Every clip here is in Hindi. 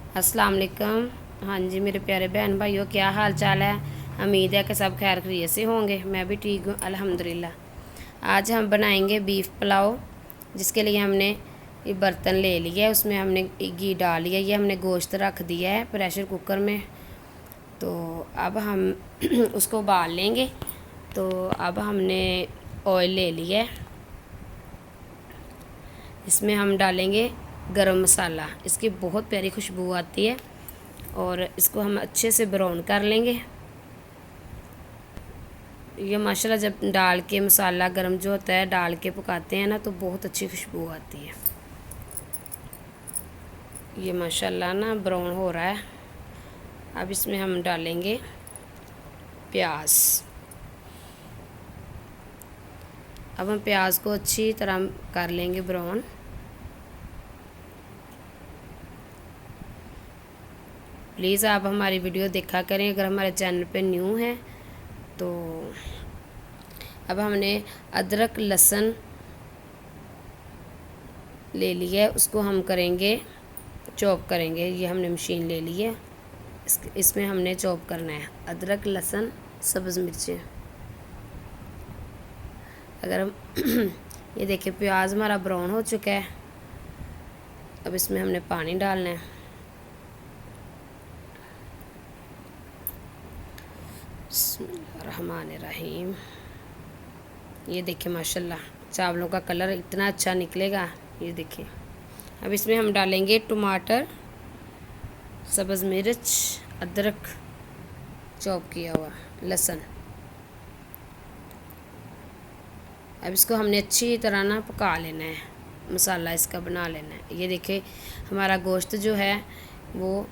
अस्सलाम वालेकुम। हाँ जी मेरे प्यारे बहन भाइयों, क्या हाल चाल है। उम्मीद है कि सब खैर खैरियत से होंगे। मैं भी ठीक हूँ अल्हम्दुलिल्लाह। आज हम बनाएंगे बीफ पुलाव, जिसके लिए हमने ये बर्तन ले लिया है, उसमें हमने घी डाल लिया। ये हमने गोश्त रख दिया है प्रेशर कुकर में। तो अब हम उसको उबाल लेंगे। तो अब हमने ऑयल ले लिया है, इसमें हम डालेंगे गरम मसाला। इसकी बहुत प्यारी खुशबू आती है और इसको हम अच्छे से ब्राउन कर लेंगे। ये माशाल्लाह जब डाल के मसाला गरम जो होता है डाल के पकाते हैं ना, तो बहुत अच्छी खुशबू आती है। ये माशाल्लाह ना ब्राउन हो रहा है। अब इसमें हम डालेंगे प्याज। अब हम प्याज को अच्छी तरह कर लेंगे ब्राउन। प्लीज़ आप हमारी वीडियो देखा करें अगर हमारे चैनल पे न्यू हैं तो। अब हमने अदरक लहसुन ले लिया है, उसको हम करेंगे चॉप करेंगे। ये हमने मशीन ले ली है, इसमें हमने चॉप करना है अदरक लहसुन सब्ज़ मिर्चें। अगर हम ये देखिए प्याज हमारा ब्राउन हो चुका है। अब इसमें हमने पानी डालना है। बिस्मिल्लाहिर्रहमानिर्रहीम। ये देखिए माशाल्लाह चावलों का कलर इतना अच्छा निकलेगा। ये देखिए अब इसमें हम डालेंगे टमाटर, सब्ज़ मिर्च, अदरक चॉप किया हुआ, लहसुन। अब इसको हमने अच्छी तरह ना पका लेना है, मसाला इसका बना लेना है। ये देखिए हमारा गोश्त जो है वो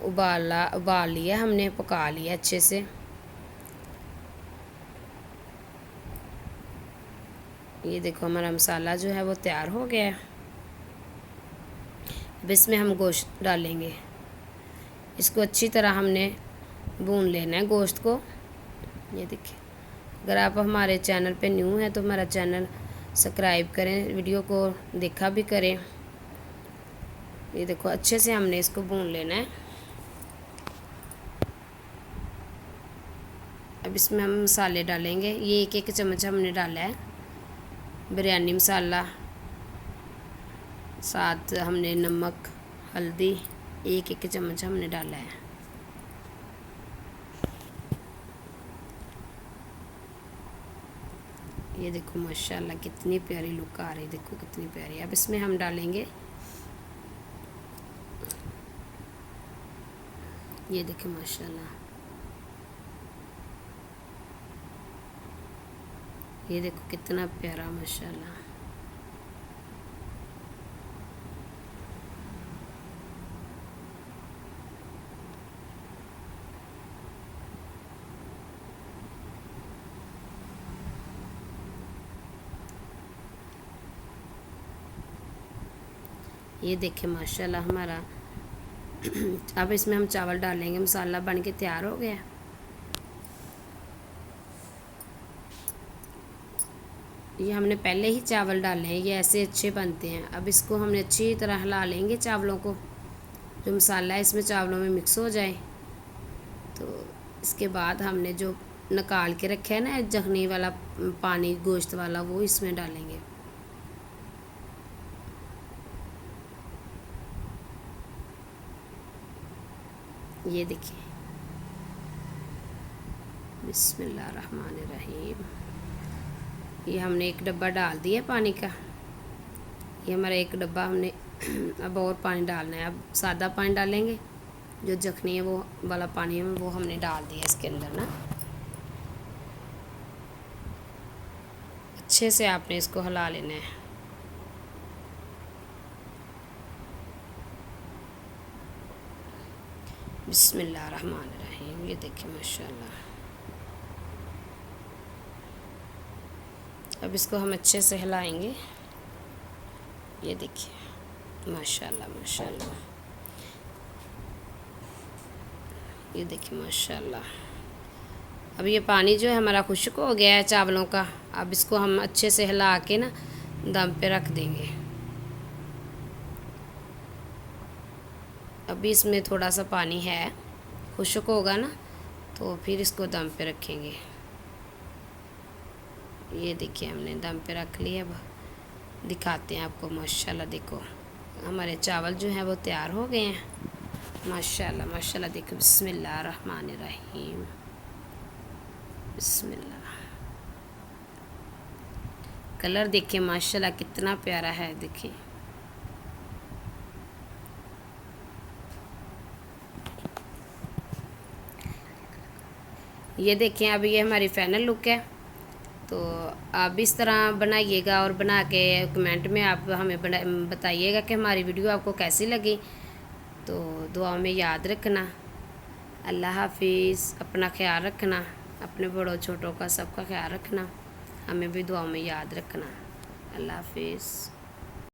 उबाल लिया हमने, पका लिया अच्छे से। ये देखो हमारा मसाला जो है वो तैयार हो गया है। अब इसमें हम गोश्त डालेंगे। इसको अच्छी तरह हमने भून लेना है गोश्त को। ये देखिए अगर आप हमारे चैनल पे न्यू हैं तो हमारा चैनल सब्सक्राइब करें, वीडियो को देखा भी करें। ये देखो अच्छे से हमने इसको भून लेना है। अब इसमें हम मसाले डालेंगे। ये एक एक चम्मच हमने डाला है बिरयानी मसाला, साथ हमने नमक हल्दी एक एक चम्मच हमने डाला है। ये देखो माशाल्लाह कितनी प्यारी लुक आ रही है, देखो कितनी प्यारी। अब इसमें हम डालेंगे, ये देखो माशाल्लाह, ये देखो कितना प्यारा माशाल्लाह। ये देखिए माशाल्लाह हमारा अब इसमें हम चावल डालेंगे। मसाला बन के तैयार हो गया। ये हमने पहले ही चावल डाले हैं, ये ऐसे अच्छे बनते हैं। अब इसको हमने अच्छी तरह हिला लेंगे चावलों को, जो मसाला है इसमें चावलों में मिक्स हो जाए। तो इसके बाद हमने जो निकाल के रखा है ना जखनी वाला पानी गोश्त वाला, वो इसमें डालेंगे। ये देखिए बिस्मिल्लाहिर्रहमानिर्रहीम। ये हमने एक डब्बा डाल दिया पानी का। ये हमारा एक डब्बा हमने अब और पानी डालना है। अब सादा पानी डालेंगे, जो जखनी है वो वाला पानी है वो हमने डाल दिया इसके अंदर ना। अच्छे से आपने इसको हिला लेना है। बिस्मिल्लाहिर्रहमानिर्रहीम। ये देखिए माशाल्लाह। अब इसको हम अच्छे से हिलाएंगे। ये देखिए माशाल्लाह माशाल्लाह, ये देखिए माशाल्लाह। अब ये पानी जो है हमारा खुश्क हो गया है चावलों का। अब इसको हम अच्छे से हिला के ना दम पे रख देंगे। अभी इसमें थोड़ा सा पानी है, खुश्क होगा ना तो फिर इसको दम पे रखेंगे। ये देखिए हमने दम पे रख लिया। अब दिखाते हैं आपको। माशाल्लाह देखो हमारे चावल जो हैं वो तैयार हो गए हैं। माशाल्लाह माशाल्लाह देखो। बिस्मिल्लाह रहमान रहीम। बिस्मिल्लाह। कलर देखिए माशाल्लाह कितना प्यारा है। देखिए ये देखें। अब ये हमारी फाइनल लुक है। तो आप इस तरह बनाइएगा और बना के कमेंट में आप हमें बताइएगा कि हमारी वीडियो आपको कैसी लगी। तो दुआ में याद रखना। अल्लाह हाफिज़। अपना ख्याल रखना, अपने बड़ों छोटों का सबका ख्याल रखना। हमें भी दुआ में याद रखना। अल्लाह हाफिज़।